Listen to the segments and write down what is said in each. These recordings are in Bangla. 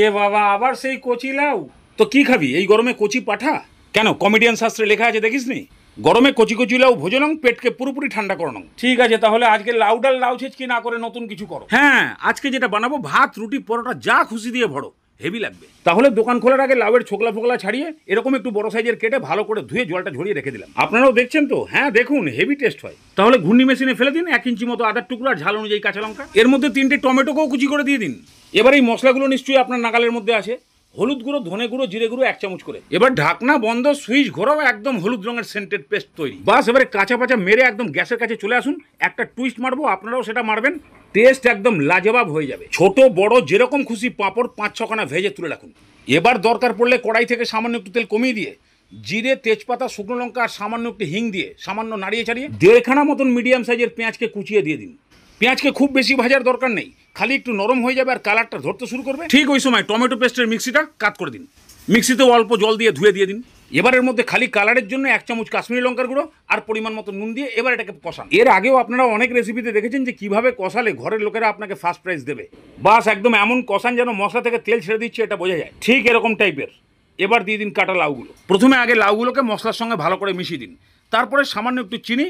এ বাবা, আবার সেই কচি লাউ? তো কি খাবি এই গরমে, কচি পাঠা? কেন, কমেডিয়ান শাস্ত্রে লেখা আছে দেখিসনি? গরমে কচি কচি লাউ ভোজনং, পেটকে পুরোপুরি ঠান্ডা করানো। ঠিক আছে, তাহলে আজকে লাউ ডাল লাউ ছেঁচকি না করে নতুন কিছু করো। হ্যাঁ, আজকে যেটা বানাবো, ভাত রুটি পরোটা যা খুশি দিয়ে ভরো, হেভি লাগবে। তাহলে দোকান খোলার আগে লাউয়ের ছোকলা ফোকলা ছাড়িয়ে এরকম একটু বড় সাইজের কেটে ভালো করে ধুয়ে জলটা ঝরিয়ে রেখে দিলাম। আপনারাও দেখছেন তো? হ্যাঁ দেখুন, হেভি টেস্ট হয়। তাহলে ঘূর্ণি মেশিনে ফেলে দিন 1 ইঞ্চি মতো আদার টুকরো আর ঝাল অনুযায়ী কাঁচা লঙ্কা। এর মধ্যে 3টে টমেটোকেও কুচি করে দিয়ে দিন। এবার এই মশলাগুলো নিশ্চয়ই আপনার নাগালের মধ্যে আছে। হলুদ গুঁড়ো, ধনে গুঁড়ো, জিরে গুঁড়ো 1 চামচ করে। এবার ঢাকনা বন্ধ, সুইচ ঘোরাও, একদম হলুদ রঙের সেন্টেড পেস্ট তৈরি। বাস, এবারে কাঁচা পাচা মেরে একদম গ্যাসের কাছে চলে আসুন। একটা টুইস্ট মারবো, আপনারাও সেটা মারবেন। টেস্ট একদম লাজবাব হয়ে যাবে। ছোট বড় যেরকম খুশি পাঁপড় 5-6খানা ভেজে তুলে রাখুন। এবার দরকার পড়লে কড়াই থেকে সামান্য একটু তেল কমিয়ে দিয়ে জিরে, তেজপাতা, শুকনো লঙ্কা আর সামান্য একটু হিং দিয়ে সামান্য নাড়িয়ে ছাড়িয়ে 1.5খানা মতন মিডিয়াম সাইজের পেঁয়াজকে কুচিয়ে দিয়ে দিন। পেঁয়াজকে খুব বেশি ভাজার দরকার নেই, খালি একটু নরম হয়ে যাবে আর কালারটা ধরতে শুরু করবে। ঠিক ওই সময় টমেটো পেস্টের মিক্সিটা কাট করে দিন। মিক্সিতেও অল্প জল দিয়ে ধুয়ে দিয়ে দিন। এবারের মধ্যে খালি কালারের জন্য 1 চামচ কাশ্মীরি লঙ্কার গুঁড়ো আর পরিমাণ মতো নুন দিয়ে এবার এটাকে কষান। এর আগেও আপনারা অনেক রেসিপিতে দেখেছেন যে কিভাবে কষালে ঘরের লোকেরা আপনাকে ফার্স্ট প্রাইজ দেবে। বাস, একদম এমন কষান যেন মশলা থেকে তেল ছেড়ে দিচ্ছে, এটা বোঝা যায়। ঠিক এরকম টাইপের। এবার দিয়ে দিন কাটা লাউগুলো। প্রথমে আগে লাউগুলোকে মশলার সঙ্গে ভালো করে মিশিয়ে দিন। তারপরে সামান্য একটু চিনি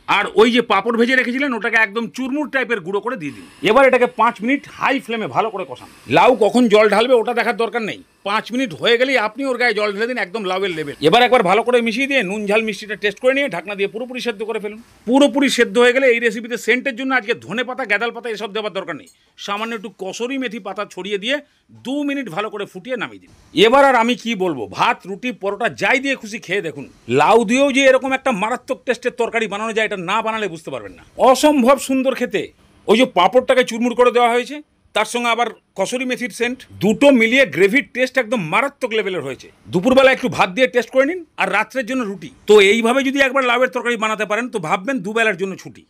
আর ওই যে পাঁপড় ভেজে রেখেছিলেন ওটাকে একদম চুরমুর টাইপের গুঁড়ো করে দিয়ে দিন। এবার এটাকে 5 মিনিট হাই ফ্লেমে ভালো করে কষান। লাউ কখন জল ঢালবে ওটা দেখার দরকার নেই। 5 মিনিট হয়ে গেলেই আপনি ওর গায়ে জল ঢেলে দিন, একদম লাউয়ের লেভেল। এবার একবার ভালো করে মিশিয়ে দিয়ে নুন ঝাল মিষ্টিটা টেস্ট করে নিয়ে ঢাকনা দিয়ে পুরোপুরি সেদ্ধ করে ফেলুন। পুরোপুরি সেদ্ধ হয়ে গেলে এই রেসিপিতে সেন্টের জন্য আজকে ধনে পাতা, গ্যাদাল পাতা এসব দেওয়ার দরকার নেই। সামান্য একটু কসুরি মেথি পাতা ছড়িয়ে দিয়ে 2 মিনিট ভালো করে ফুটিয়ে নামিয়ে দিন। এবার আর আমি কি বলবো, ভাত রুটি পরোটা যাই দিয়ে খুশি খেয়ে দেখুন। লাউ দিয়েও যে এরকম একটা মারাত্মক টেস্টের তরকারি বানানো যায়, এটা না বানালে বুঝতে পারবেন না। অসম্ভব সুন্দর খেতে। ওই যে পাঁপড়টাকে চুরমুর করে দেওয়া হয়েছে, তার সঙ্গে আবার কসুরি মেথির সেন্ট, দুটো মিলিয়ে গ্রেভির টেস্ট একদম মারাত্মক লেভেলের হয়েছে। দুপুরবেলা একটু ভাত দিয়ে টেস্ট করে নিন আর রাত্রের জন্য রুটি। তো এইভাবে যদি একবার লাউয়ের তরকারি বানাতে পারেন তো ভাববেন দুবেলার জন্য ছুটি।